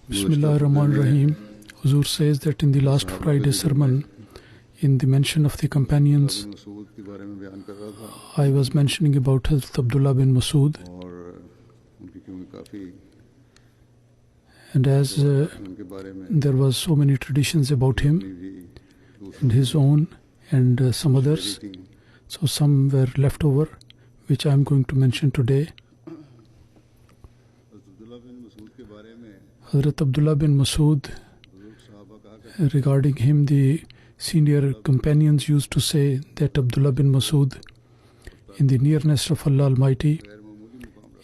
Bismillah ar-Rahman ar-Rahim. Huzur says that in the last Friday sermon, in the mention of the companions, I was mentioning about Hadhrat Abdullah bin Masood. And as there was so many traditions about him, and his own and some others, so some were left over, which I am going to mention today. Hadhrat Abdullah bin Masood, regarding him, the senior companions used to say that Abdullah bin Masood, in the nearness of Allah Almighty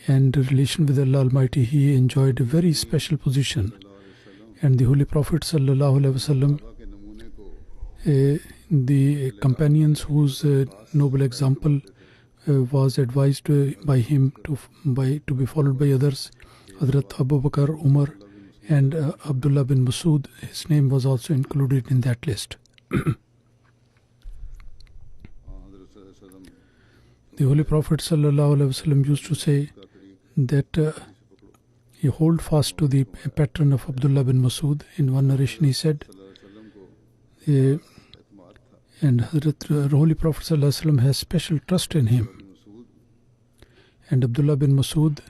and relation with Allah Almighty, he enjoyed a very special position. And the Holy Prophet Sallallahu Alaihi Wasallam, the companions whose noble example was advised by him to be followed by others, Hadhrat Abu Bakr, Umar, and Abdullah bin Masood, his name was also included in that list. The Holy Prophet ﷺ used to say that he hold fast to the pattern of Abdullah bin Masood. In one narration he said, and the Holy Prophet ﷺ has special trust in him. And Abdullah bin Masood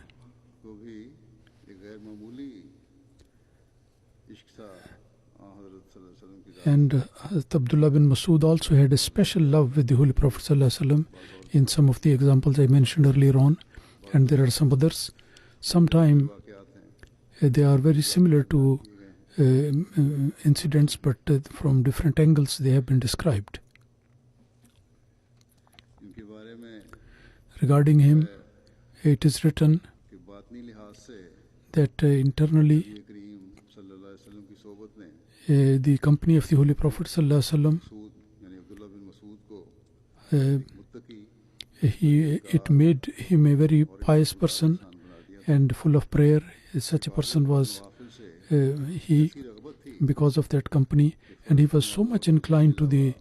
also had a special love with the Holy Prophet ﷺ in some of the examples I mentioned earlier on, and there are some others. Sometimes they are very similar to incidents, but from different angles they have been described. Regarding him, it is written that internally the company of the Holy Prophet ﷺ, it made him a very pious person and full of prayer. Such a person was he, because of that company, and he was so much inclined to the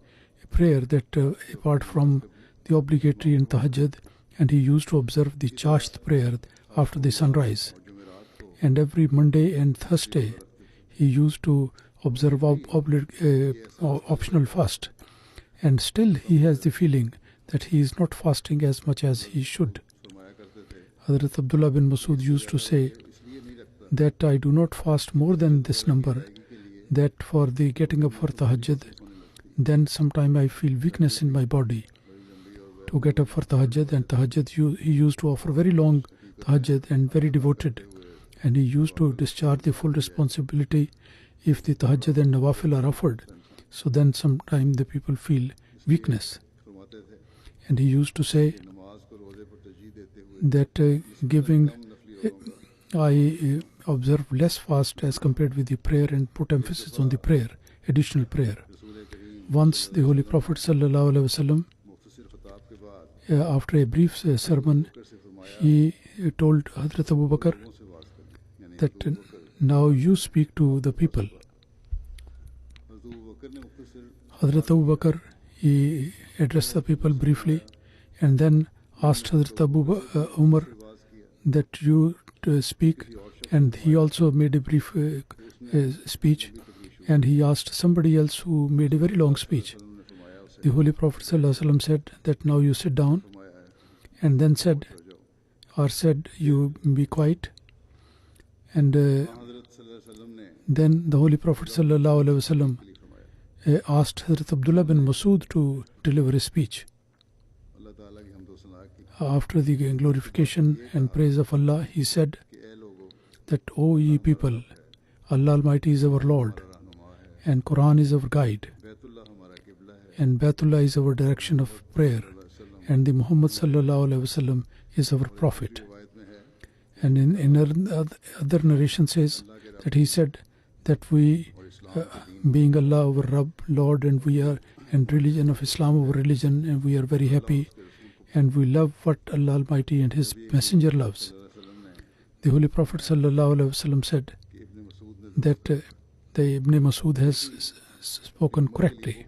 prayer that apart from the obligatory and tahajjud, and he used to observe the chasht prayer after the sunrise, and every Monday and Thursday he used to observe optional fast, and still he has the feeling that he is not fasting as much as he should. Hadhrat Abdullah bin Masood used to say that I do not fast more than this number, that for the getting up for tahajjud, then sometime I feel weakness in my body to get up for tahajjud, and tahajjud he used to offer very long tahajjud and very devoted, and he used to discharge the full responsibility if the tahajjud and nawafil are offered. So then sometime the people feel weakness. And he used to say that I observe less fast as compared with the prayer and put emphasis on the prayer, additional prayer. Once the Holy Prophet ﷺ, after a brief sermon, he told Hadhrat Abu Bakr that now you speak to the people. Hadhrat Abu Bakr, he addressed the people briefly and then asked Hadhrat Umar that you speak, and he also made a brief speech, and he asked somebody else who made a very long speech. The Holy Prophet ﷺ said that now you sit down, and then said you be quiet, and then the Holy Prophet ﷺ asked Hadhrat Abdullah bin Masood to deliver a speech. After the glorification and praise of Allah, he said that, O ye people, Allah Almighty is our Lord, and Quran is our guide, and Baitullah is our direction of prayer, and the Muhammad Sallallahu Alaihi Wasallam is our prophet. And in other narration says that he said that we, being Allah our Rabb, Lord, and we are, and religion of Islam our religion, and we are very happy, and we love what Allah Almighty and His Messenger loves. The Holy Prophet Sallallahu Alaihi Wasallam said that the Ibn Masood has spoken correctly,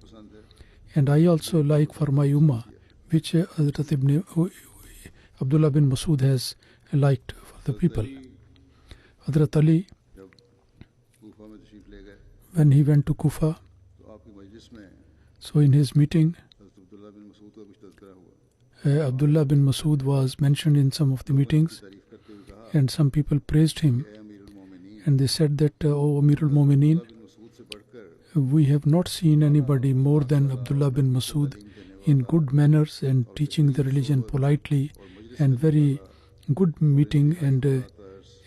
and I also like for my ummah, which Abdullah bin Masood has liked for the people. Hadhrat Ali, when he went to Kufa, so in his meeting, Abdullah bin Masood was mentioned in some of the meetings, and some people praised him, and they said that, O Amirul Mu'mineen, we have not seen anybody more than Abdullah bin Masood in good manners and teaching the religion politely and very good meeting,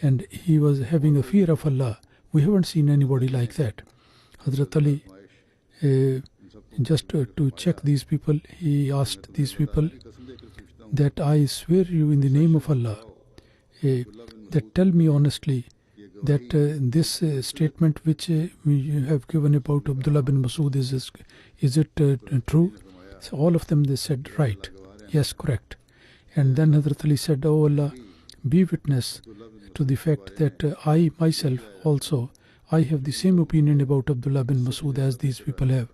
and he was having a fear of Allah. We haven't seen anybody like that. Hadhrat Ali, just to check these people, he asked these people that I swear you in the name of Allah, that tell me honestly that this statement which you have given about Abdullah bin Masood, is it true? So all of them, they said, right, yes, correct. And then Hadhrat Ali said, oh Allah, be witness to the fact that I myself also, I have the same opinion about Abdullah bin Masood as these people have,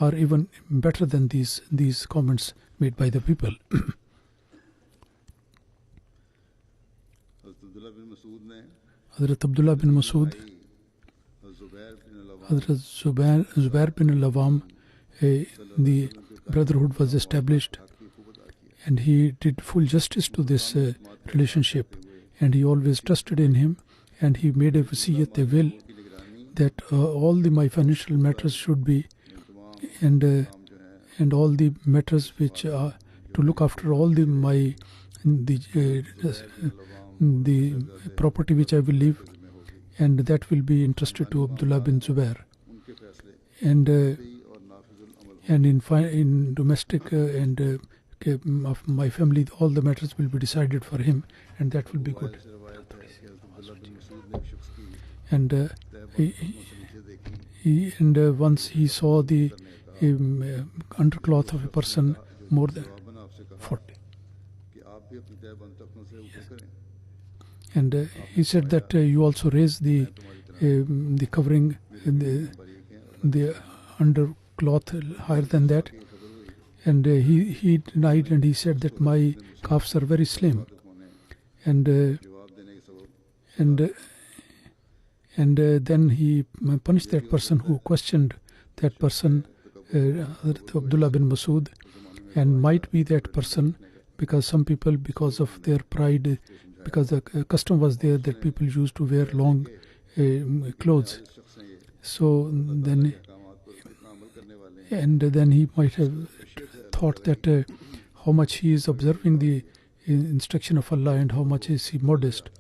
or even better than these comments made by the people. Hadhrat Abdullah bin Masood, Hadhrat Zubair bin al-Awam, the brotherhood was established, and he did full justice to this relationship, and he always trusted in him, and he made a wasiyat, a will, that all my financial matters should be, and all the matters which are to look after all the property which I will leave, and that will be entrusted to Abdullah bin Zubair, and in domestic and of my family, all the matters will be decided for him, and that will be good. And once he saw the undercloth of a person more than 40. Yes. And he said that you also raise the covering, the undercloth higher than that. And he denied, and he said that my calves are very slim. And then he punished that person who questioned that person, Abdullah bin Masood, and might be that person, because some people, because of their pride, because the custom was there that people used to wear long clothes. So then he might have thought that how much he is observing the instruction of Allah and how much is he modest.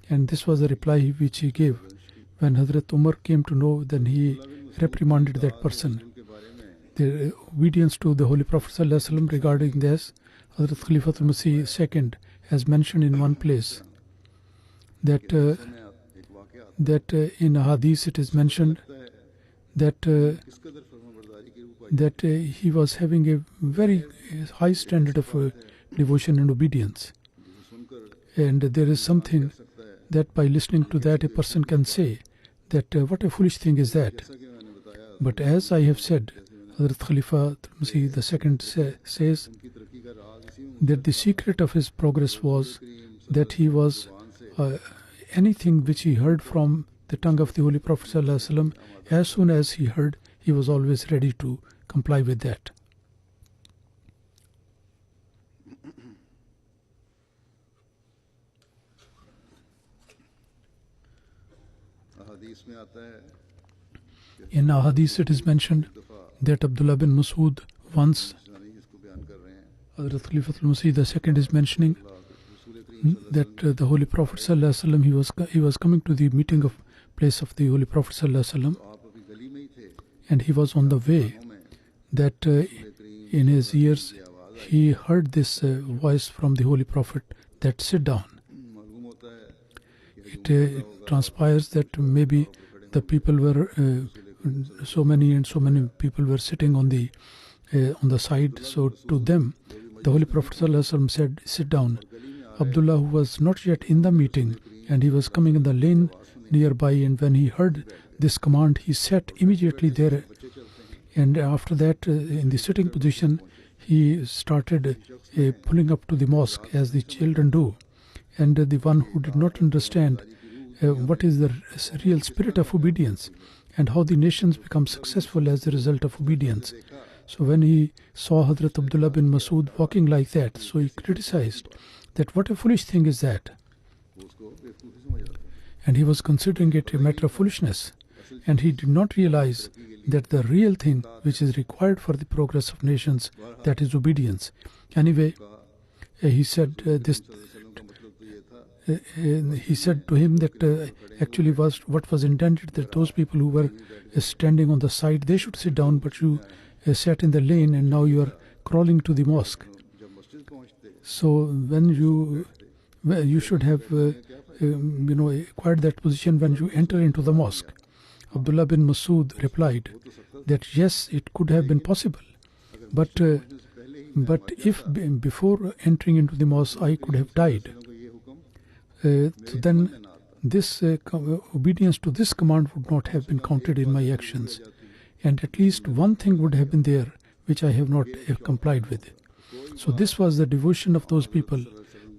And this was the reply which he gave. When Hadhrat Umar came to know, then he reprimanded that person. The obedience to the Holy Prophet ﷺ regarding this, Hadhrat Khalifatul Massih II has mentioned in one place that in a hadith it is mentioned that he was having a very high standard of devotion and obedience. And there is something that by listening to that a person can say that what a foolish thing is that. But as I have said, Hadhrat Khalifatul Massih II says that the secret of his progress was that he was anything which he heard from the tongue of the Holy Prophet ﷺ, as soon as he heard, he was always ready to comply with that. In a hadith it is mentioned that Abdullah bin Masood once, Hadhrat Khalifatul Massih II is mentioning that the Holy Prophet ﷺ, he was coming to the meeting of place of the Holy Prophet ﷺ, and he was on the way, that in his ears he heard this voice from the Holy Prophet that sit down. It transpires that maybe the people were so many people were sitting on the side. So to them, the Holy Prophet ﷺ said, sit down. Abdullah, who was not yet in the meeting, and he was coming in the lane nearby, and when he heard this command, he sat immediately there. And after that, in the sitting position, he started pulling up to the mosque, as the children do. And the one who did not understand what is the real spirit of obedience, and how the nations become successful as a result of obedience. So when he saw Hadhrat Abdullah bin Masud walking like that, so he criticized that what a foolish thing is that. And he was considering it a matter of foolishness. And he did not realize that the real thing which is required for the progress of nations, that is obedience. Anyway, he said he said to him that actually what was intended, that those people who were standing on the side, they should sit down, but you sat in the lane and now you are crawling to the mosque. So when you should have acquired that position when you enter into the mosque. Abdullah bin Masud replied that yes, it could have been possible, but if before entering into the mosque I could have died, then this obedience to this command would not have been counted in my actions, and at least one thing would have been there which I have not complied with. So this was the devotion of those people,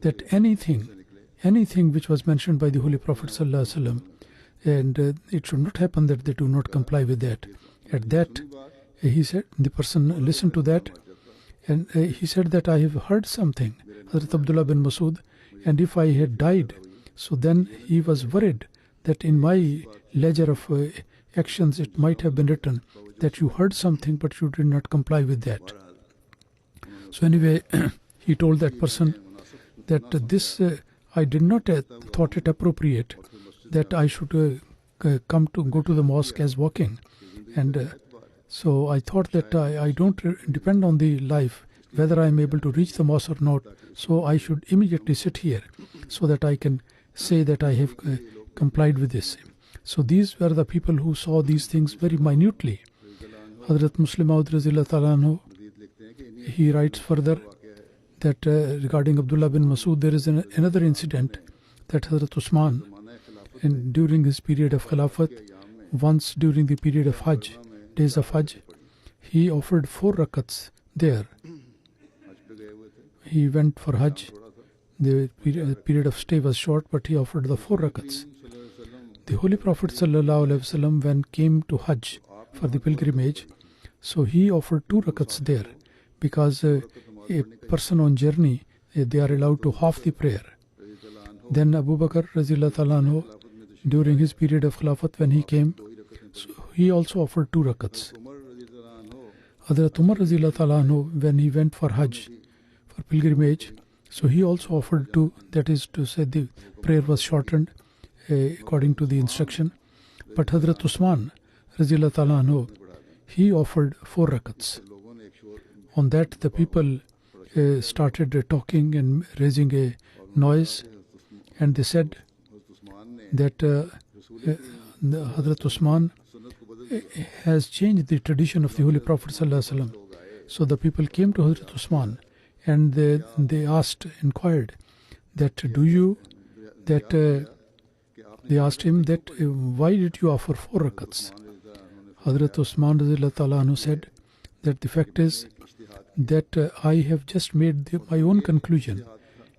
that anything which was mentioned by the Holy Prophet ﷺ, and it should not happen that they do not comply with that. At that, he said, the person listened to that, and he said that I have heard something, Hazrat Abdullah bin Masud, and if I had died, so then he was worried that in my ledger of actions it might have been written that you heard something but you did not comply with that. So anyway, he told that person that this I did not thought it appropriate that I should go to the mosque as walking, and so I thought that I don't depend on the life whether I am able to reach the mosque or not, so I should immediately sit here so that I can say that I have complied with this. So these were the people who saw these things very minutely. Hadhrat Muslim Maud Razillah Ta'ala Anhu, he writes further that regarding Abdullah bin Masud, there is another incident that Hadhrat Usman, during his period of Khilafat, once during the period of Hajj, days of Hajj, he offered 4 rakats there. He went for Hajj. The period of stay was short, but he offered the 4 rakats. The Holy Prophet ﷺ, when came to Hajj for the pilgrimage, so he offered 2 rakats there, because a person on journey, they are allowed to half the prayer. Then Abu Bakr Razillah Ta'ala Anhu, during his period of Khilafat, when he came, so he also offered 2 rakats. Hadhrat Umar Razillah Ta'ala Anhu, when he went for Hajj, for pilgrimage, so he also offered 2, that is to say the prayer was shortened according to the instruction. But Hadhrat Usman Razillah Ta'ala Anhu, he offered 4 rakats. On that the people started talking and raising a noise, and they said that Hadhrat Usman has changed the tradition of the Holy Prophet ﷺ. So the people came to Hadhrat Usman and they inquired that they asked him that why did you offer 4 rakats? Hadhrat Usman Razillah Ta'ala Anhu said that the fact is that I have just made my own conclusion,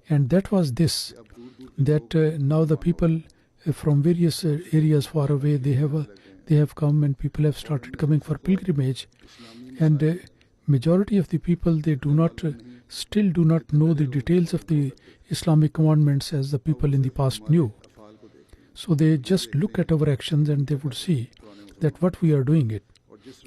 and that was this, that now the people from various areas far away, they have come, and people have started coming for pilgrimage, and majority of the people, they still do not know the details of the Islamic commandments as the people in the past knew. So they just look at our actions and they would see that what we are doing it,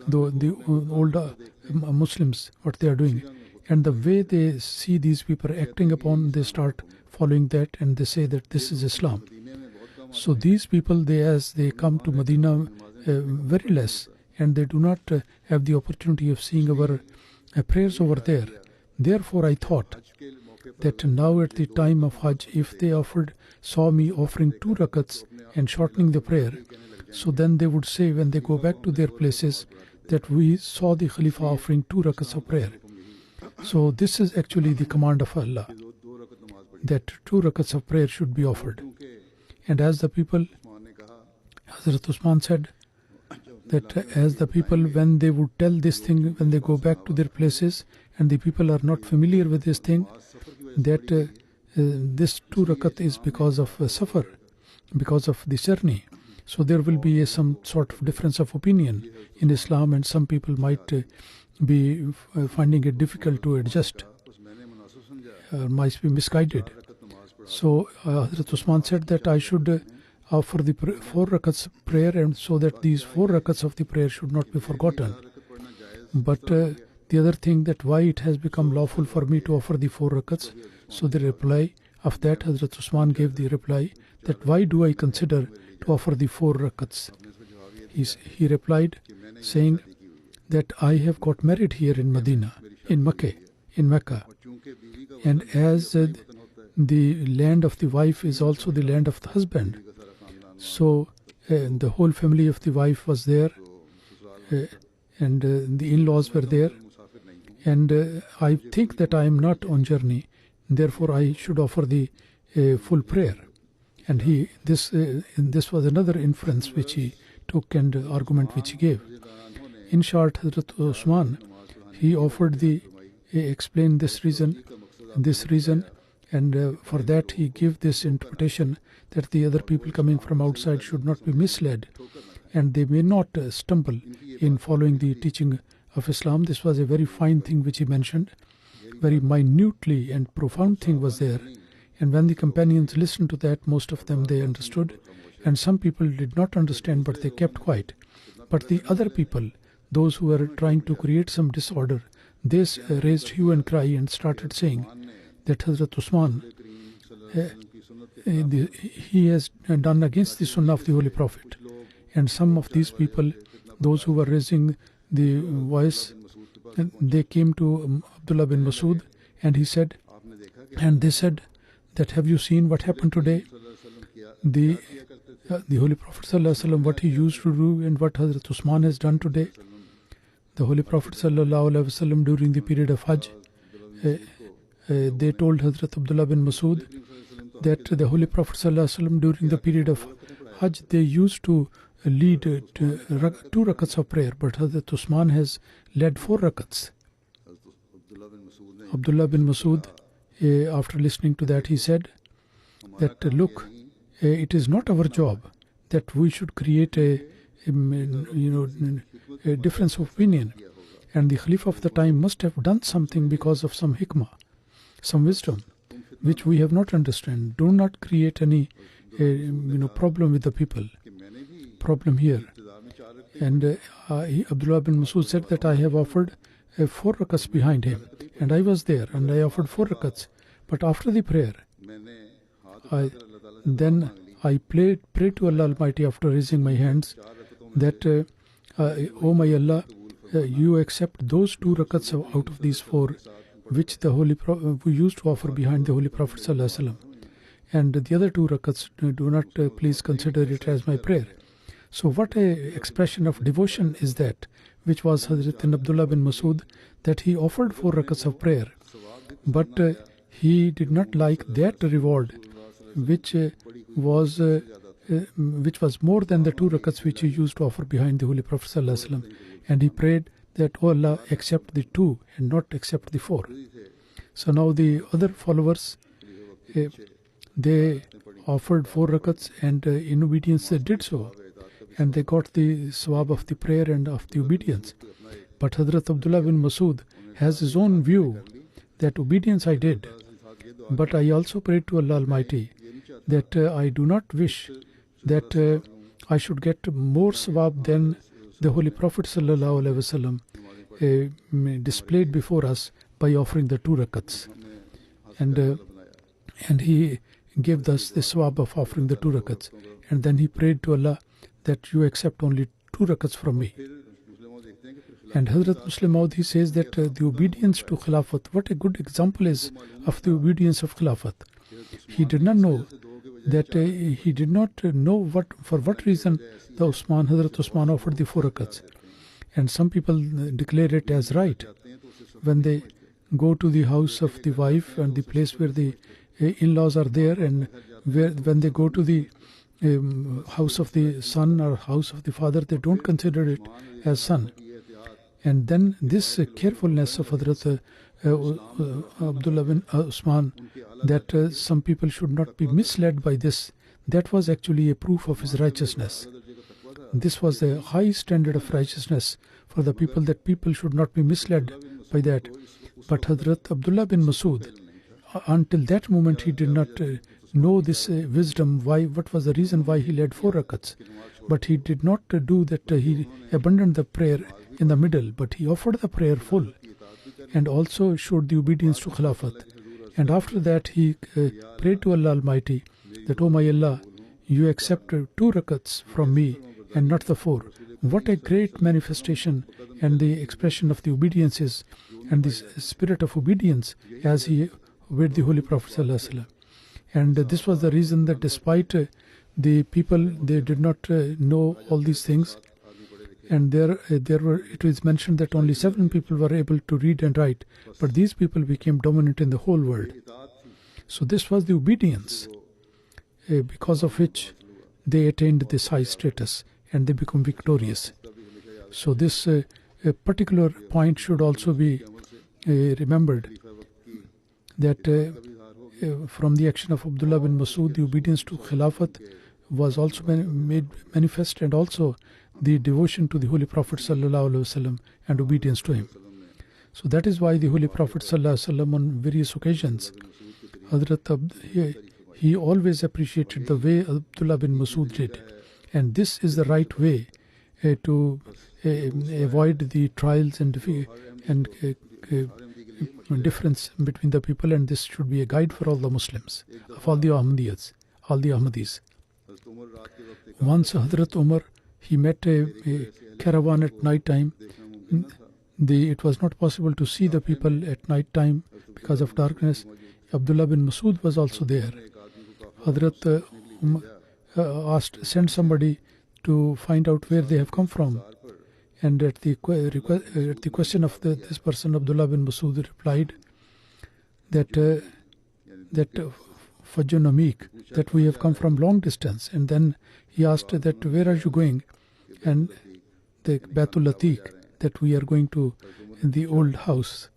the older Muslims, what they are doing, and the way they see these people acting upon, they start following that and they say that this is Islam. So these people, as they come to Medina very less, and they do not have the opportunity of seeing our prayers over there. Therefore I thought that now at the time of Hajj, if they saw me offering 2 rakats and shortening the prayer, so then they would say when they go back to their places that we saw the Khalifa offering 2 rakats of prayer. So this is actually the command of Allah, that 2 rakats of prayer should be offered. And as the people, Hazrat Usman said that as the people, when they would tell this thing, when they go back to their places and the people are not familiar with this thing, that this 2 rakat is because of safar, because of the journey. So there will be some sort of difference of opinion in Islam, and some people might be finding it difficult to adjust, might be misguided. So Hadhrat Usman said that I should offer the 4 rakats prayer, and so that these 4 rakats of the prayer should not be forgotten. But the other thing, that why it has become lawful for me to offer the 4 rakats. So the reply of that, Hadhrat Usman gave the reply that why do I consider to offer the 4 rakats. He replied saying that I have got married here in Medina, in Mecca, and as the land of the wife is also the land of the husband, so the whole family of the wife was there, and the in-laws were there, and I think that I am not on journey, therefore I should offer the full prayer. And this was another inference which he took, and argument which he gave. In short, Hadhrat Usman, he offered explained this reason, and for that he gave this interpretation that the other people coming from outside should not be misled, and they may not stumble in following the teaching of Islam. This was a very fine thing which he mentioned. Very minutely and profound thing was there. And when the companions listened to that, most of them they understood, and some people did not understand, but they kept quiet. But the other people, those who were trying to create some disorder, they raised hue and cry and started saying that Hadhrat Usman, he has done against the Sunnah of the Holy Prophet. And some of these people, those who were raising the voice, they came to Abdullah bin Masud, and they said that, have you seen what happened today? The Holy Prophet ﷺ, what he used to do and what Hadhrat Usman has done today. The Holy Prophet ﷺ, during the period of Hajj, they told Hadhrat Abdullah bin Masud that the Holy Prophet ﷺ, during the period of Hajj, they used to lead 2 rakats of prayer, but Hadhrat Usman has led 4 rakats. Abdullah bin Masud, after listening to that, he said that, look, it is not our job that we should create a difference of opinion, and the Khalifa of the time must have done something because of some hikmah, some wisdom, which we have not understood. Do not create any problem with the people, problem here. And Abdullah bin Masud said that I have offered 4 rakats behind him, and I was there, and I offered 4 rakats. But after the prayer, I prayed to Allah Almighty after raising my hands that, oh my Allah, you accept those 2 rakats out of these 4 which the Holy Prophet we used to offer behind the Holy Prophet ﷺ, and the other 2 rakats do not please consider it as my prayer. So what a expression of devotion is that, which was Hadhrat Abdullah bin Masud, that he offered 4 rakats of prayer, but he did not like that reward which was more than the 2 rakats which he used to offer behind the Holy Prophet ﷺ, and he prayed that, oh Allah, accept the 2 and not accept the 4. So now the other followers, they offered 4 rakats, and in obedience they did so, and they got the sawab of the prayer and of the obedience. But Hadhrat Abdullah bin Masud has his own view that obedience I did, but I also prayed to Allah Almighty that I do not wish that I should get more sawab than the Holy Prophet ﷺ displayed before us by offering the 2 rakats. And he gave us the sawab of offering the 2 rakats. And then he prayed to Allah that you accept only 2 rakats from me. And Hadhrat Muslim Maud, he says that the obedience to Khilafat, what a good example is of the obedience of Khilafat. He did not know that for what reason the Hadhrat Usman offered the 4 rakats. And some people declare it as right. When they go to the house of the wife and the place where the in-laws are there, and when they go to the house of the son or house of the father, they don't consider it as son. And then this carefulness of Hadhrat Abdullah bin Usman, that some people should not be misled by this, that was actually a proof of his righteousness. this was a high standard of righteousness for the people, that people should not be misled by that. But Hadhrat Abdullah bin Masud, until that moment he did not know this wisdom, what was the reason why he led 4 rakats. But he did not do that, he abandoned the prayer in the middle, but he offered the prayer full and also showed the obedience to Khilafat. And after that he prayed to Allah Almighty that, "Oh my Allah, you accept 2 rakats from me and not the 4. What a great manifestation and the expression of the obediences and the spirit of obedience as he obeyed the Holy Prophet ﷺ. And this was the reason that despite the people, they did not know all these things, and it is mentioned that only 7 people were able to read and write, but these people became dominant in the whole world. So this was the obedience because of which they attained this high status and they become victorious. So this particular point should also be remembered, that from the action of Abdullah bin Masud, the obedience to Khilafat was also made manifest, and also the devotion to the Holy Prophet ﷺ and obedience to him. So that is why the Holy Prophet ﷺ on various occasions, he always appreciated the way Abdullah bin Masud did. And this is the right way to avoid the trials and difference between the people, and this should be a guide for all the Muslims, of all the Ahmadis. Once Hadhrat Umar, he met a caravan at night time. It was not possible to see the people at night time because of darkness. Abdullah bin Masud was also there. Hadhrat sent somebody to find out where they have come from. And at the question of this person, Abdullah bin Masud replied that Fajjun Amik, that we have come from long distance. And then he asked that, where are you going? And the Baitul Atiq, that we are going to the old house.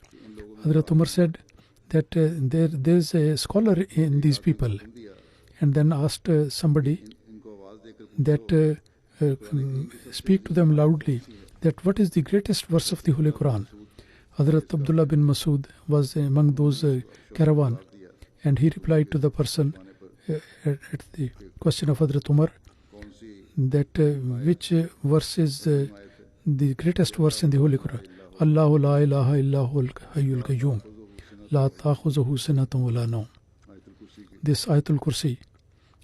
Hadhrat Umar said that there's a scholar in these people, and then asked somebody that speak to them loudly, that what is the greatest verse of the Holy Quran. Hadhrat Abdullah bin Masud was among those caravan, and he replied to the person at the question of Hadhrat Umar that which verse is the greatest verse in the Holy Quran. Allahu la ilaha illahul hayyul qayyum la ta'khuzuhu sinatun wa la nawm. This Ayatul Kursi.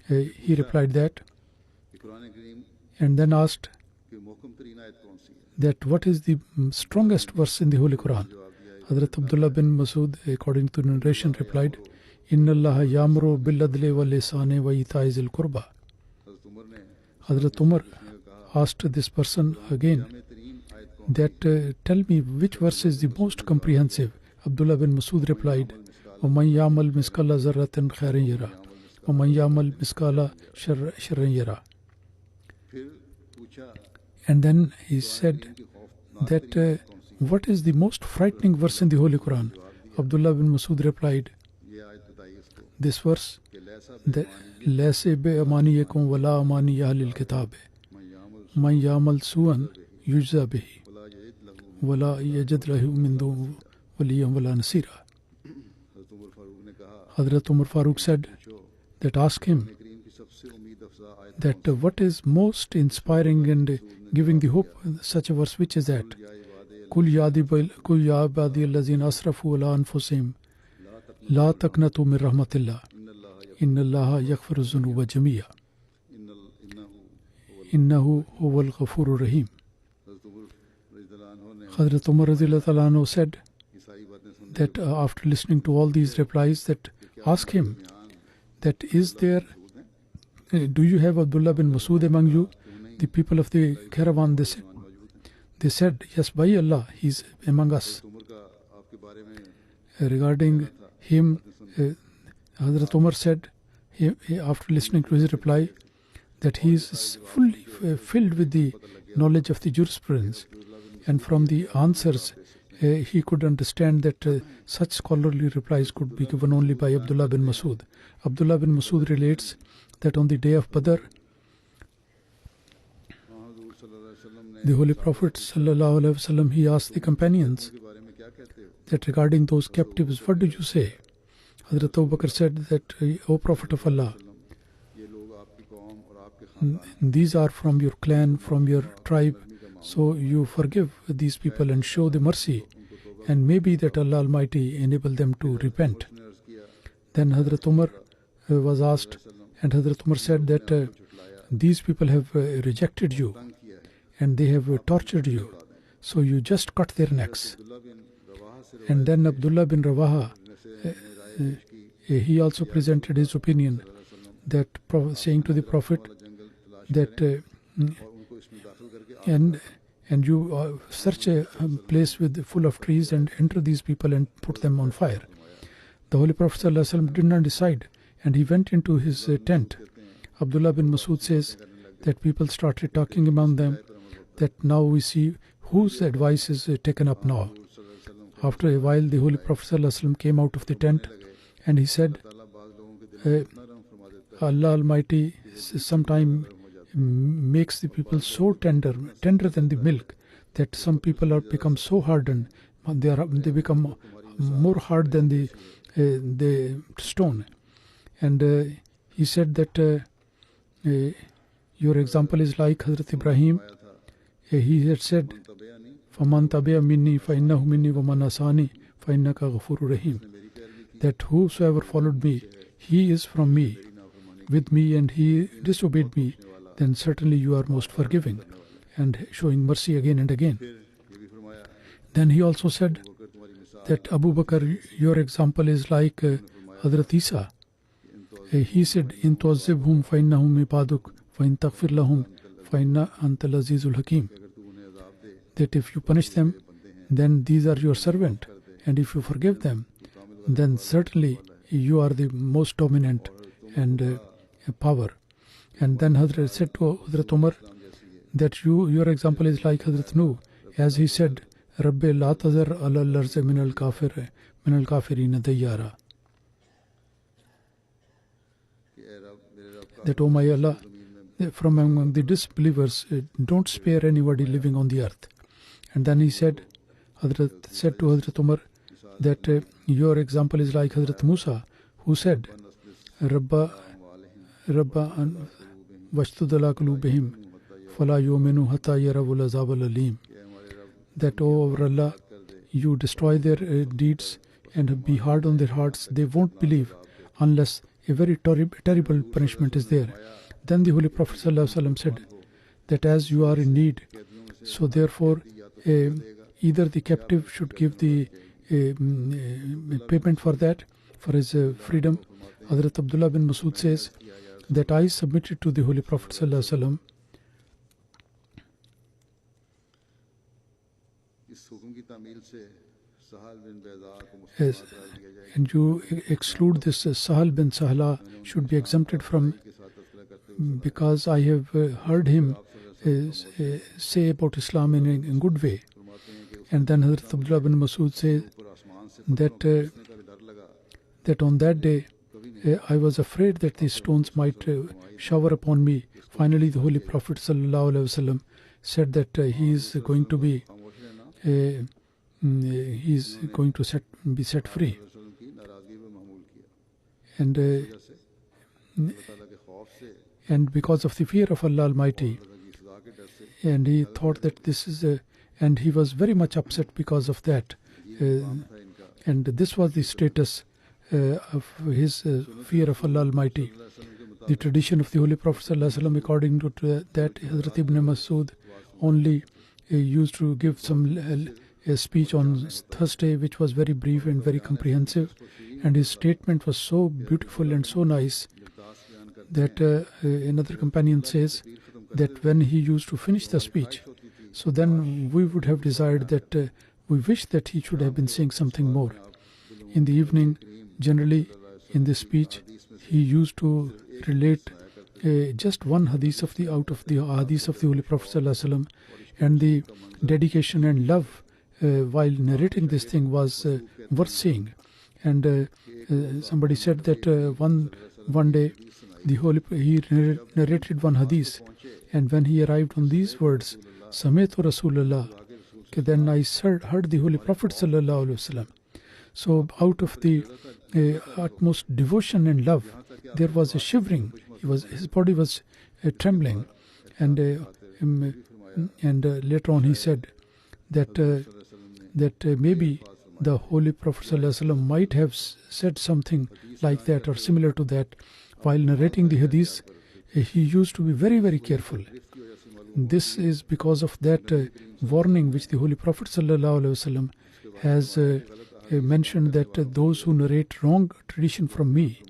He replied that, and then asked that what is the strongest verse in the Holy Quran. Hadhrat Abdullah bin Masud, according to narration, replied, Inna Allah yamru bil adli wal ihsani wa ita'i zil qurba. Hadhrat Umar asked this person again that tell me which verse is the most comprehensive. Abdullah bin Masud replied, وَمَنْ يَعْمَلْ مِثْقَالَ ذَرَّةٍ خَيْرًا يَرَهُ وَمَنْ يَعْمَلْ مِثْقَالَ شَرًّا يَرَهُ. And then he said that what is the most frightening verse in the Holy Quran? Abdullah bin Masud replied, this verse, that لَيْسَ بِأَمَانِيِّكُمْ وَلَا أَمَانِيَّ أَهْلِ الْكِتَابِ مَنْ يَعْمَلْ سُوءًا يُجْزَى بِهِ وَلَا يَجِدْ لَهُ مِنْ دُونِهِ وَلِيًّا وَلَا نَصِيرًا. Hadhrat Umar Farooq said that ask him that what is most inspiring and giving the hope, such a verse, which is that Kul ya ibadi allazina asrafu ala anfusihim la taqnatu min rahmatillah inna allaha yaghfiru dhunuba jami'a innahu huwal ghafurur rahim. Hadhrat Umar radhiyallahu ta'ala anhu said that after listening to all these replies, that ask him that is there, do you have Abdullah bin Masud among you? The people of the caravan, they said, yes, by Allah, he's among us. Regarding him, Hadhrat Umar said, after listening to his reply, that he is fully filled with the knowledge of the jurisprudence, and from the answers he could understand that such scholarly replies could be given only by Abdullah bin Masud. Abdullah bin Masud relates that on the day of Badr, The Holy Prophet ﷺ, he asked the companions that regarding those captives, what do you say? Hadhrat Abu Bakr said that, O Prophet of Allah, these are from your clan, from your tribe, so you forgive these people and show the mercy, and maybe that Allah Almighty enable them to repent. Then Hadhrat Umar was asked, and Hadhrat Umar said that these people have rejected you and they have tortured you, so you just cut their necks. And then Abdullah bin Rawaha, he also presented his opinion, that saying to the Prophet that and you search a place full of trees and enter these people and put them on fire. The Holy Prophet ﷺ did not decide, and he went into his tent. Abdullah bin Masud says that people started talking among them, that now we see whose advice is taken up now. After a while, the Holy Prophet ﷺ came out of the tent and he said, Allah Almighty sometime makes the people so tender than the milk, that some people are become so hardened, they become more hard than the stone. And he said that your example is like Hazrat Ibrahim. He had said, فَمَنْ تَبِعَ مِنِّي فَإِنَّهُ مِنِّي وَمَنْ أَسَانِي فَإِنَّكَ غَفُورٌ رَحِيمٌ. That whosoever followed me, he is from me, with me, and he disobeyed me, then certainly you are most forgiving and showing mercy again and again. Then he also said that Abu Bakr, your example is like Hadhrat Isa. He said, إِن تُعَذِّبْهُمْ فَإِنَّهُمْ عِبَادُكَ وَإِن تَغْفِرْ لَهُمْ فَإِنَّ أَنْتَ الْعَزِيزُ الْحَكِيمُ. That if you punish them, then these are your servant, and if you forgive them, then certainly you are the most dominant and power. And then Hadhrat said to Hadhrat Umar that your example is like Hadhrat Nuh, as he said, Rabbi la tazar ala al-arzi min al-kafirina dayyara. That, O my Allah, from among the disbelievers, don't spare anybody living on the earth. And then he said, Hadhrat said to Hadhrat Umar that your example is like Hadhrat Musa, who said, Rabba وَاشْتُدْ عَلَىٰ قُلُوبِهِمْ فَلَا يُؤْمِنُوا حَتَّىٰ يَرَوُا الْعَذَابَ الْأَلِيمَ. That, O our Allah, you destroy their deeds and be hard on their hearts. They won't believe unless a very terrible punishment is there. Then the Holy Prophet ﷺ said that as you are in need, so therefore either the captive should give the payment for that, for his freedom. Hadhrat Abdullah bin Masud says that I submitted to the Holy Prophet ﷺ and you exclude this Sahal bin Sahla should be exempted from, because I have heard him say about Islam in a good way. And then Hadhrat Abdullah bin Masud says that that on that day I was afraid that these stones might shower upon me. Finally, the Holy Prophet ﷺ said that he is going to be be set free. And because of the fear of Allah Almighty, and he thought that this is and he was very much upset because of that, and this was the status of his fear of Allah Almighty. The tradition of the Holy Prophet ﷺ, according to that, Hazrat Ibn Masud only used to give a speech on Thursday, which was very brief and very comprehensive, and his statement was so beautiful and so nice that another companion says that when he used to finish the speech, so then we would have desired that we wish that he should have been saying something more. In the evening, generally in this speech, he used to relate just one hadith out of the hadith of the Holy Prophet ﷺ, and the dedication and love while narrating this thing was worth seeing. And somebody said that one day he narrated one hadith, and when he arrived on these words, Sametu Rasulullah, then I heard the Holy Prophet sallallahu alaihi wasallam. So out of the utmost devotion and love, there was a shivering. His body was trembling, and later on he said that maybe the Holy Prophet sallallahu alaihi wasallam might have said something like that or similar to that. While narrating the hadith, he used to be very, very careful. This is because of that warning which the Holy Prophet sallallahu alaihi wasallam has mentioned, that those who narrate wrong tradition from me,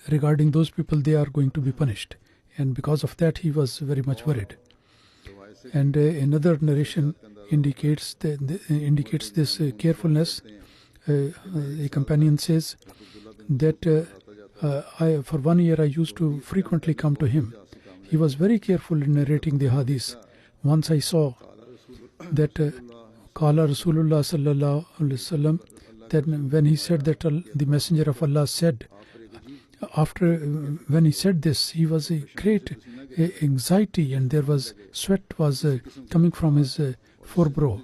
regarding those people, they are going to be punished. And because of that, he was very much worried. And another narration indicates this carefulness. A companion says that for 1 year I used to frequently come to him. He was very careful in narrating the hadith. Once I saw that Qala Rasulullah sallallahu alaihi wasallam, that when he said that the Messenger of Allah said, when he said this, he was a great anxiety, and there was sweat was coming from his forebrow,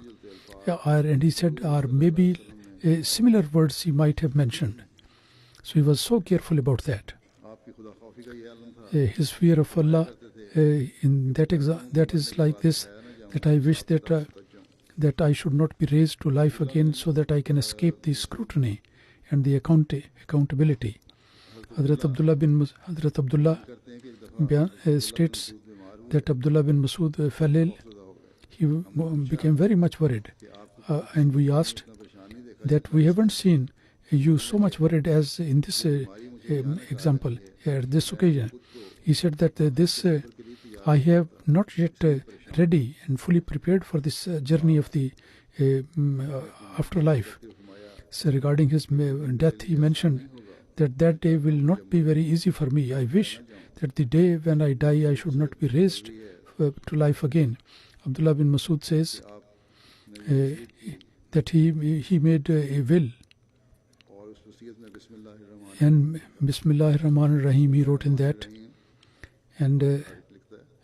and he said, or maybe similar words he might have mentioned. So he was so careful about that. His fear of Allah, that is like this, that I wish that I should not be raised to life again, so that I can escape the scrutiny and the accountability. Hadhrat Abdullah states that Abdullah bin Masud fell ill. He became very much worried, and we asked that we haven't seen you so much worried as in this example, at this occasion. He said that I have not yet ready and fully prepared for this journey of the afterlife. So regarding his death, he mentioned that day will not be very easy for me. I wish that the day when I die, I should not be raised to life again. Abdullah bin Masud says that he made a will, and Bismillahir Rahmanir Rahim he wrote in that, and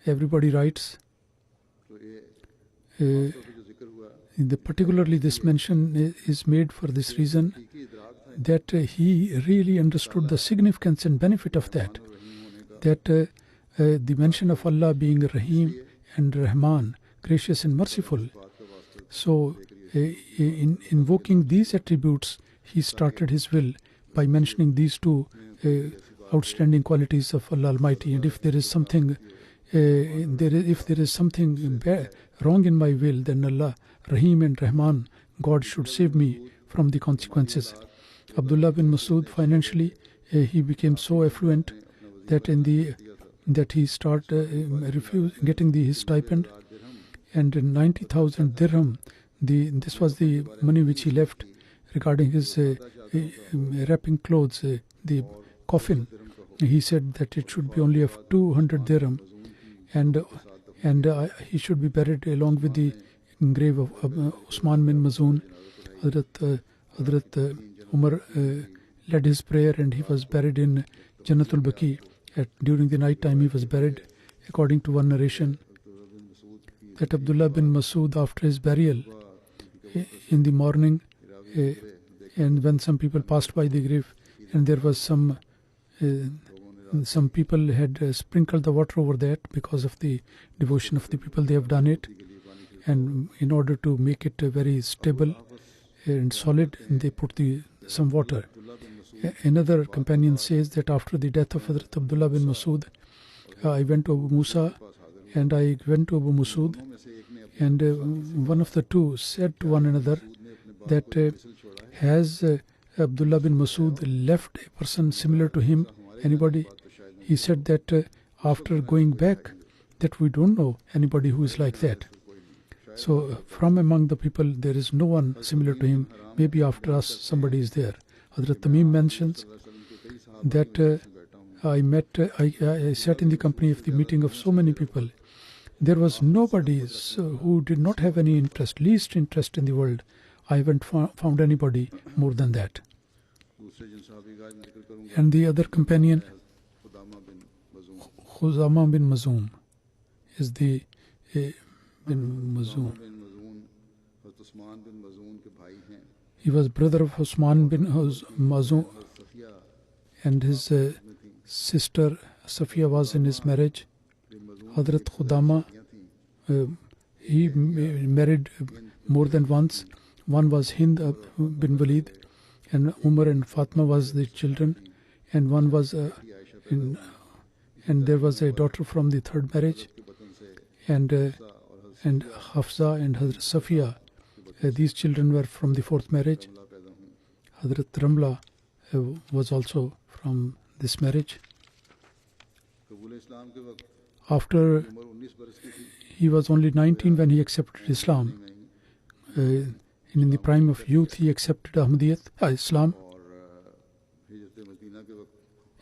everybody writes. Particularly this mention is made for this reason, that he really understood the significance and benefit of that the mention of Allah being Rahim and Rahman, gracious and merciful. So in invoking these attributes, he started his will by mentioning these two outstanding qualities of Allah Almighty. And if there is something wrong in my will, then Allah Rahim and Rahman, God should save me from the consequences. Abdullah bin Masud, financially he became so affluent that he started getting his stipend, and 90,000 dirham, this was the money which he left regarding his wrapping clothes, the coffin. He said that it should be only of 200 dirham, and he should be buried along with the grave of Usman bin Mazun. Hadhrat Umar led his prayer, and he was buried in Jannatul Baqi. During the night time he was buried, according to one narration, that Abdullah bin Masud, after his burial in the morning, and when some people passed by the grave, and there was some people had sprinkled the water over that because of the devotion of the people, they have done it, and in order to make it very stable and solid, they put some water. Another companion says that after the death of Hadhrat Abdullah bin Masud, I went to Abu Musa, and I went to Abu Masud, and one of the two said to one another that has Abdullah bin Masud left a person similar to him, anybody? He said that after going back, that we don't know anybody who is like that. So from among the people, there is no one similar to him. Maybe after us somebody is there. Hadhrat Tamim mentions that I sat in the company of the meeting of so many people. There was nobody who did not have any interest, least interest in the world. I haven't found anybody more than that. And the other companion Khuzama bin Mazoom is the bin Mazoom. He was brother of Osman bin Mazoom, and his sister Safiya was in his marriage. Hadhrat Khudama, he married more than once. One was Hind bin Walid, and Umar and Fatma was the children, and one was and there was a daughter from the third marriage, and Hafsa and Hadhrat Safiya. These children were from the fourth marriage. Hadhrat Ramla was also from this marriage. After he was only 19 when he accepted Islam. In the prime of youth, he accepted Ahmadiyya, Islam.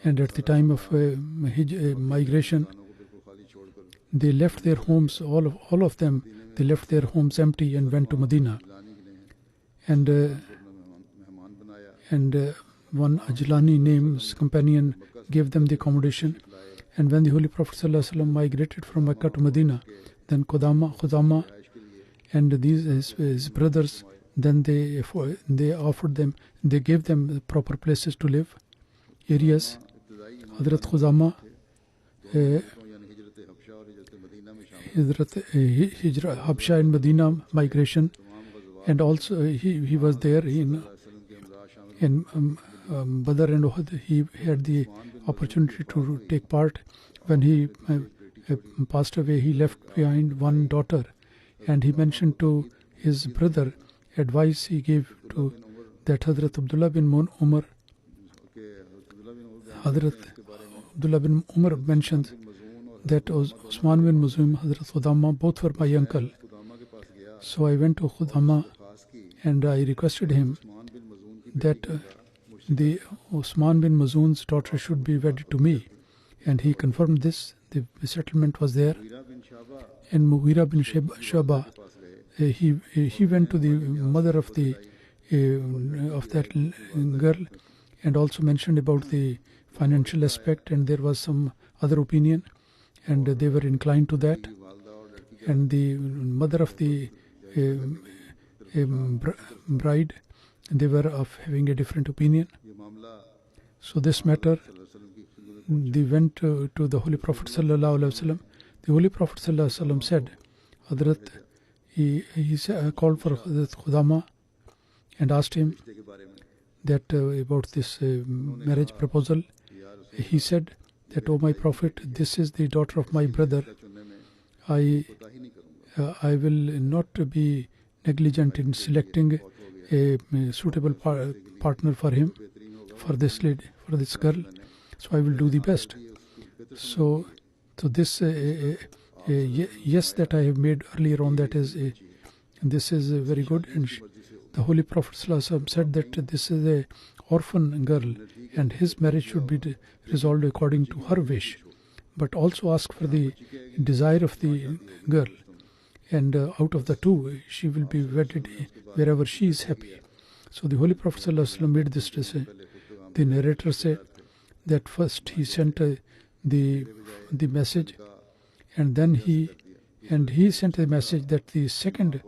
And at the time of migration, they left their homes, all of them, they left their homes empty and went to Medina. And one Ajlani named companion gave them the accommodation. And when the Holy Prophet ﷺ migrated from Mecca to Medina, then Khudama and these his brothers, then they offered them, they gave them proper places to live, areas. Hadhrat Khudama, Hijra Habsha in Medina migration, and also he was there in Badr and Uhud. He had the opportunity to take part. When he passed away, he left behind one daughter, and he mentioned to his brother advice he gave to that Hadhrat Abdullah bin Umar. Hadhrat Abdullah bin Umar mentioned that Osman bin Mazoom, Hadhrat Khudama, both were my uncle. So I went to Khudama and I requested him that the Osman bin Mazoom's daughter should be wedded to me, and he confirmed this. The settlement was there. And Mughira bin Shaba, he went to the mother of the of that girl and also mentioned about the financial aspect, and there was some other opinion, and they were inclined to that. And the mother of the bride, they were of having a different opinion. So this matter, they went to the Holy Prophet Sallallahu Alaihi Wasallam. The Holy Prophet Sallallahu Alaihi Wasallam said, Hadhrat, he called for Hadhrat Khudama and asked him that about this marriage proposal. He said that, "O my Prophet, this is the daughter of my brother. I will not be negligent in selecting a suitable partner for him, for this lady, for this girl. So I will do the best." So this yes that I have made earlier on, that is this is very good. And the Holy Prophet ﷺ said that this is a orphan girl and his marriage should be resolved according to her wish, but also ask for the desire of the girl, and out of the two she will be wedded wherever she is happy. So the Holy Prophet ﷺ made this decision. The narrator said that first he sent the message, and then he sent a message that the second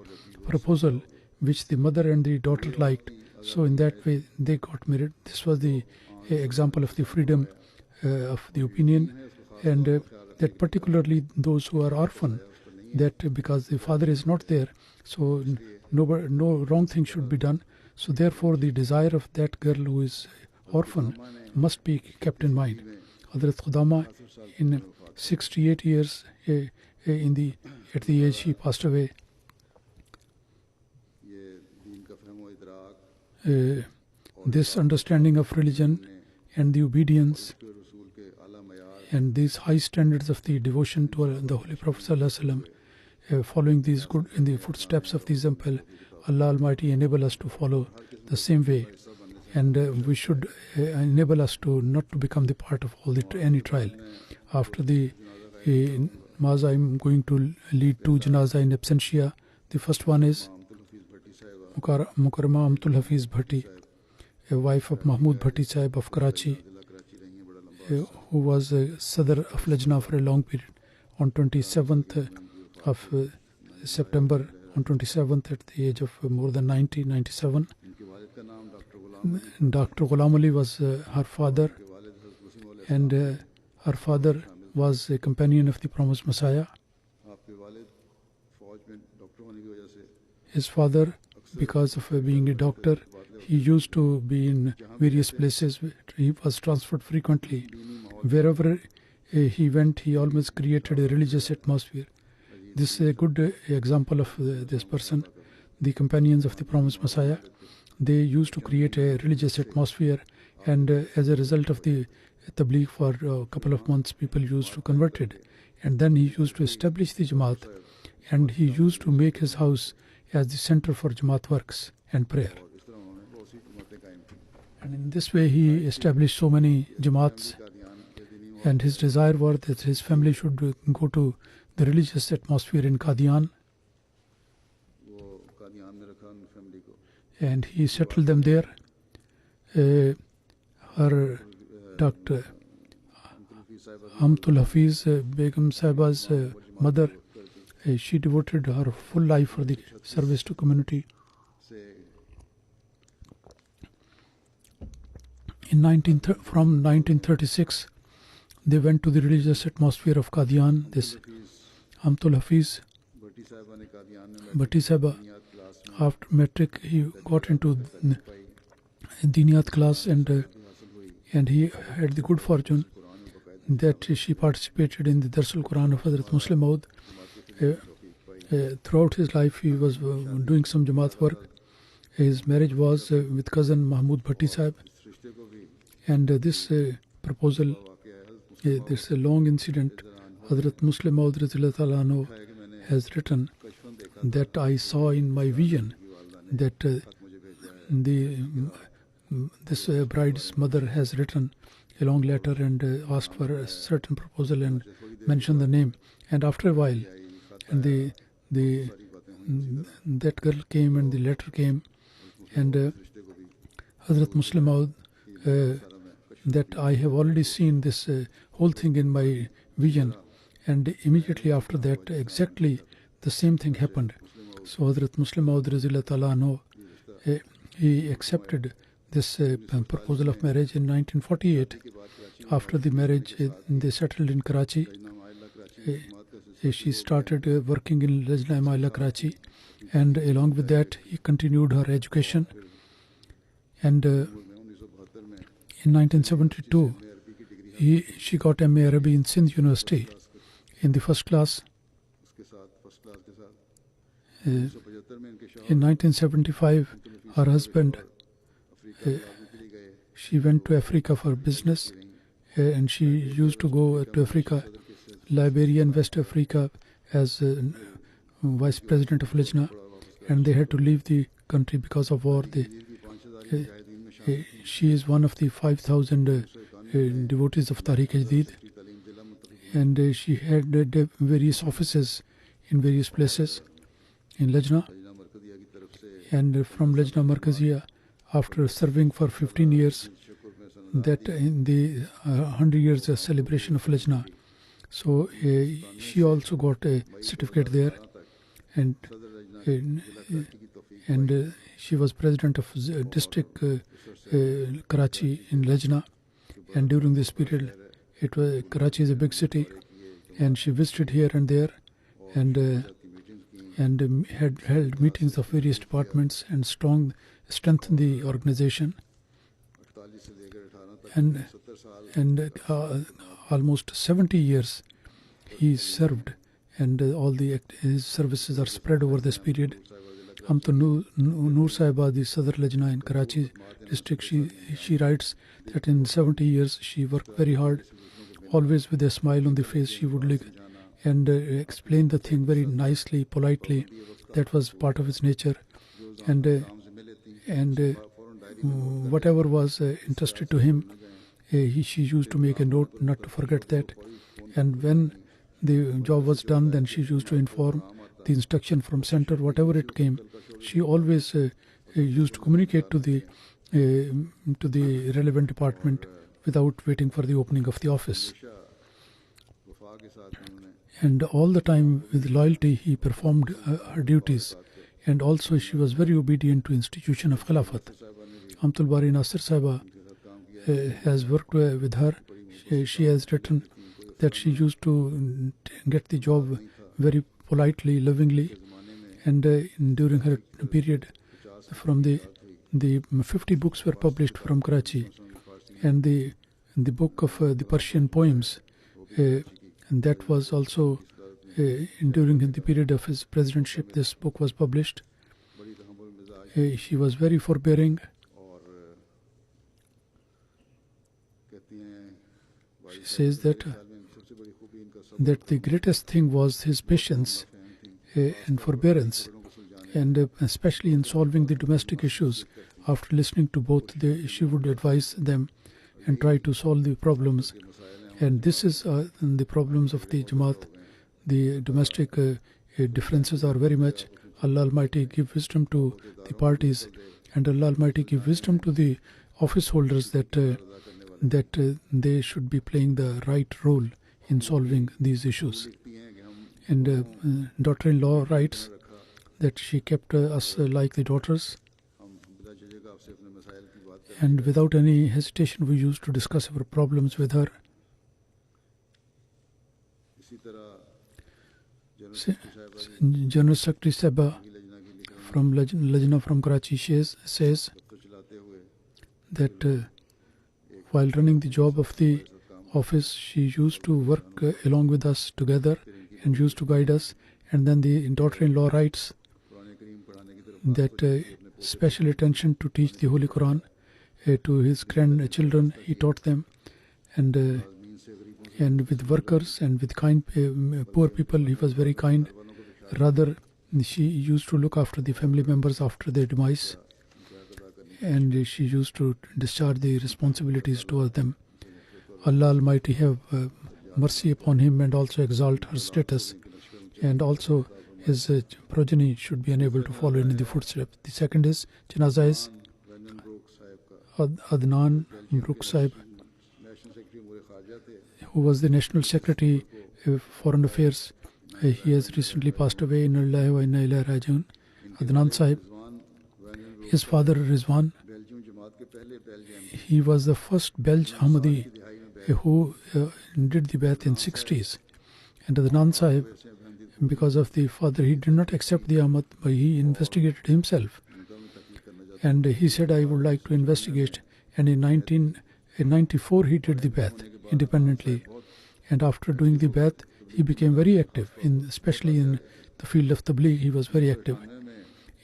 proposal which the mother and the daughter liked, so in that way they got married. This was the example of the freedom of the opinion, and that particularly those who are orphan, that because the father is not there, so no wrong thing should be done. So therefore the desire of that girl who is orphan must be kept in mind. Hadhrat Khudama, in 68 years at the age he passed away. This understanding of religion and the obedience and these high standards of the devotion to the Holy Prophet ﷺ, following these good in the footsteps of the example, Allah Almighty enable us to follow the same way, and we should enable us to not to become the part of any trial. After the Maza, I am going to lead two janaza in absentia. The first one is Mukarrama Amtul Hafiz Bhatti, a wife of Mahmud Bhatti Sahib of Karachi, who was Sadr of Lajna for a long period. On 27th of September, on 27th, at the age of more than 97, Dr. Ghulam Ali was her father, and her father was a companion of the promised Messiah. His father, because of being a doctor, he used to be in various places. He was transferred frequently. Wherever he went, he always created a religious atmosphere. This is a good example of this person. The companions of the promised Messiah, they used to create a religious atmosphere, and as a result of the tabligh for a couple of months, people used to convert it. And then he used to establish the Jamaat, and he used to make his house as the center for Jamaat works and prayer. And in this way he established so many Jamaats, and his desire was that his family should go to the religious atmosphere in Qadian, and he settled them there. Her Dr. Hamtul Hafiz Begum Sahiba's mother, she devoted her full life for the service to community. From 1936, they went to the religious atmosphere of Qadian. This Hamtul Hafiz Bhatti Sahaba, after matric, he got into Diniyat class, and he had the good fortune that she participated in the Darsul Quran of Hadhrat Muslim Maud. Throughout his life, he was doing some Jamaat work. His marriage was with cousin Mahmud Bhatti Sahib, and this proposal, this is a long incident. Hadhrat Muslim Maud Radhiyallahu Ta'ala Anhu has written that I saw in my vision that this bride's mother has written a long letter and asked for a certain proposal and mentioned the name. And after a while, and that girl came and the letter came, and Hadhrat Muslim Maud, that I have already seen this whole thing in my vision, and immediately after that exactly the same thing happened. So Hadhrat Muslim Maud Radhiyallahu Ta'ala Anhu, he accepted this proposal of marriage in 1948. After the marriage, they settled in Karachi. She started working in Lajna Maila Karachi, and along with that he continued her education. And in 1972 she got MA Arabic in Sindh University in the first class. In 1975 her husband, she went to Africa for business, and she used to go to Africa, Liberia and West Africa, as vice president of Lajna, and they had to leave the country because of war. She is one of the 5,000 devotees of Tariq Jadid, and she had various offices in various places in Lajna. And from Lajna Markaziya, after serving for 15 years, that in the 100 years celebration of Lajna, so she also got a certificate there, and she was president of district Karachi in Lajna. And during this period, Karachi is a big city, and she visited here and there, and had held meetings of various departments and strengthened the organization. And almost 70 years he served, and all his services are spread over this period. Noor Sahiba, the Sadr Lajna in Karachi district, she writes that in 70 years she worked very hard, always with a smile on the face. She would look and explain the thing very nicely, politely. That was part of his nature, and whatever was interested to him, she used to make a note not to forget that. And when the job was done, then she used to inform the instruction from center, whatever it came. She always used to communicate to the relevant department without waiting for the opening of the office. And all the time with loyalty he performed her duties, and also she was very obedient to institution of Khilafat. Amtul Bari Nasir Sahiba has worked with her. She has written that she used to get the job very politely, lovingly, and during her period from the 50 books were published from Karachi, and the book of the Persian poems, and that was also during the period of his presidentship. This book was published. She was very forbearing. She says that the greatest thing was his patience and forbearance, and especially in solving the domestic issues. After listening to both, she would advise them and try to solve the problems. And this is the problems of the Jamaat. The domestic differences are very much. Allah Almighty give wisdom to the parties, and Allah Almighty give wisdom to the office holders that they should be playing the right role in solving these issues. And daughter-in-law writes that she kept us like the daughters, and without any hesitation we used to discuss our problems with her. General Secretary Seba from Lajna from Karachi says that while running the job of the office, she used to work along with us together and used to guide us. And then the daughter-in-law writes that special attention to teach the Holy Quran to his grandchildren. He taught them, and with workers and with kind poor people he was very kind. Rather, she used to look after the family members after their demise, and she used to discharge the responsibilities towards them. Allah Almighty have mercy upon him and also exalt her status, and also his progeny should be unable to follow in the footsteps. The second is Janaza is Adnan Brooke Sahib, who was the National Secretary of Foreign Affairs. He has recently passed away. Inna lillahi wa inna ilaihi raji'un. Adnan Sahib, his father Rizwan, he was the first Belge Ahmadi who did the Bai'at in 60s. And Adnan Sahib, because of the father, he did not accept the Ahmad, but he investigated himself. And he said, I would like to investigate. And in 1994, he did the Bai'at independently. And after doing the Bai'at, he became very active, especially in the field of Tabligh. He was very active.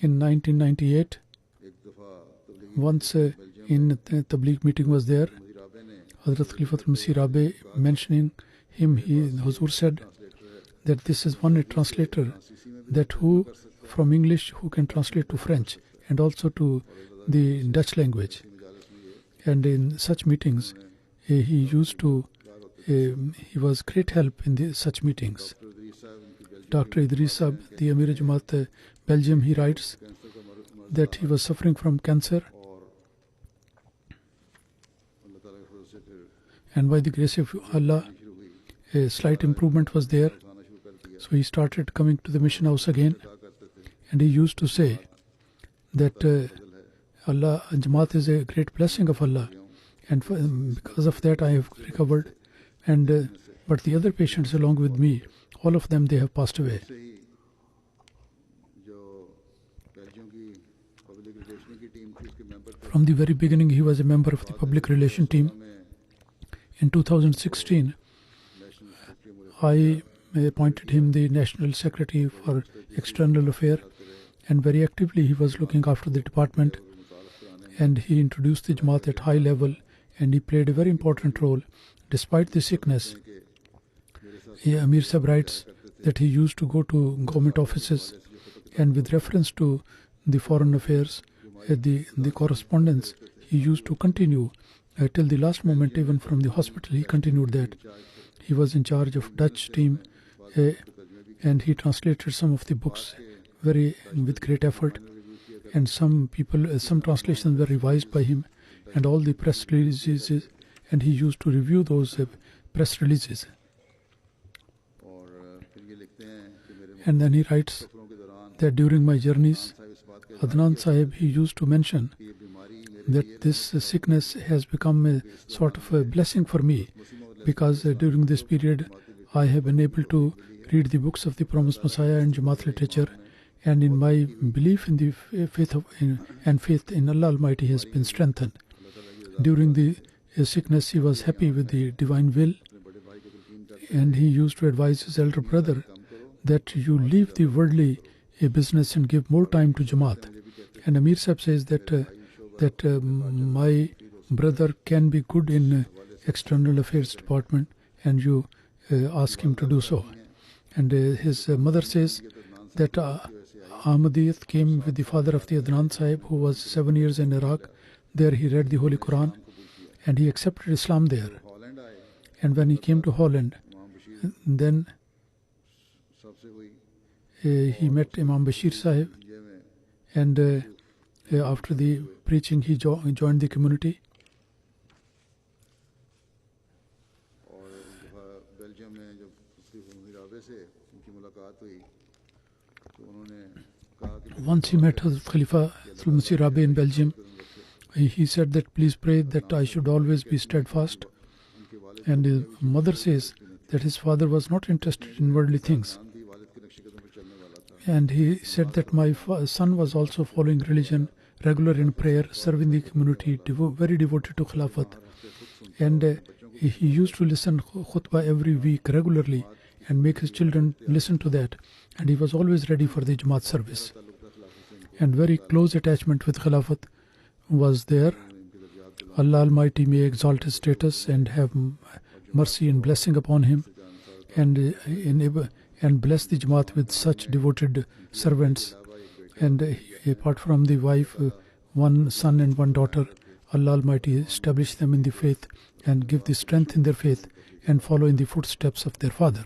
In 1998, once in the Tabligh meeting was there, Hadhrat Khalifatul Massih mentioning him, Huzur said that this is one translator that who from English who can translate to French and also to the Dutch language. And in such meetings, he was great help in such meetings. Dr. Idris Sahib, the Amir Jamaat Belgium, he writes that he was suffering from cancer, and by the grace of Allah, a slight improvement was there. So he started coming to the mission house again, and he used to say that Allah, Jamaat is a great blessing of Allah, and because of that I have recovered. And but the other patients along with me, all of them, they have passed away. From the very beginning, he was a member of the public relation team. In 2016, I appointed him the National Secretary for External Affairs, and very actively he was looking after the department, and he introduced the Jamaat at high level, and he played a very important role despite the sickness. Mirza writes that he used to go to government offices, and with reference to the foreign affairs, the correspondence, he used to continue till the last moment. Even from the hospital he continued that. He was in charge of Dutch team, and he translated some of the books with great effort, and some translations were revised by him, and all the press releases and he used to review those press releases. And then he writes that during my journeys, Adnan Sahib, he used to mention that this sickness has become a sort of a blessing for me, because during this period I have been able to read the books of the Promised Messiah and Jamaat literature, and in my belief in the faith in Allah Almighty has been strengthened. During the sickness, he was happy with the divine will, and he used to advise his elder brother that you leave the worldly business and give more time to Jamaat. And Amir Sahib says that my brother can be good in external affairs department, and you ask him to do so. And his mother says that Ahmadiyya came with the father of the Adnan Sahib, who was 7 years in Iraq. There he read the Holy Quran and he accepted Islam there. And when he came to Holland, then he met Imam Bashir Sahib, and after the preaching he joined the community. Once he met Khalifatul Masih Rabi in Belgium, he said that please pray that I should always be steadfast. And his mother says that his father was not interested in worldly things. And he said that my son was also following religion, regular in prayer, serving the community, very devoted to Khilafat. And he used to listen khutbah every week regularly and make his children listen to that. And he was always ready for the Jamaat service. And very close attachment with Khilafat was there. Allah Almighty may exalt his status and have mercy and blessing upon him, and bless the Jamaat with such devoted servants. And apart from the wife, one son and one daughter, Allah Almighty establish them in the faith and give the strength in their faith and follow in the footsteps of their father.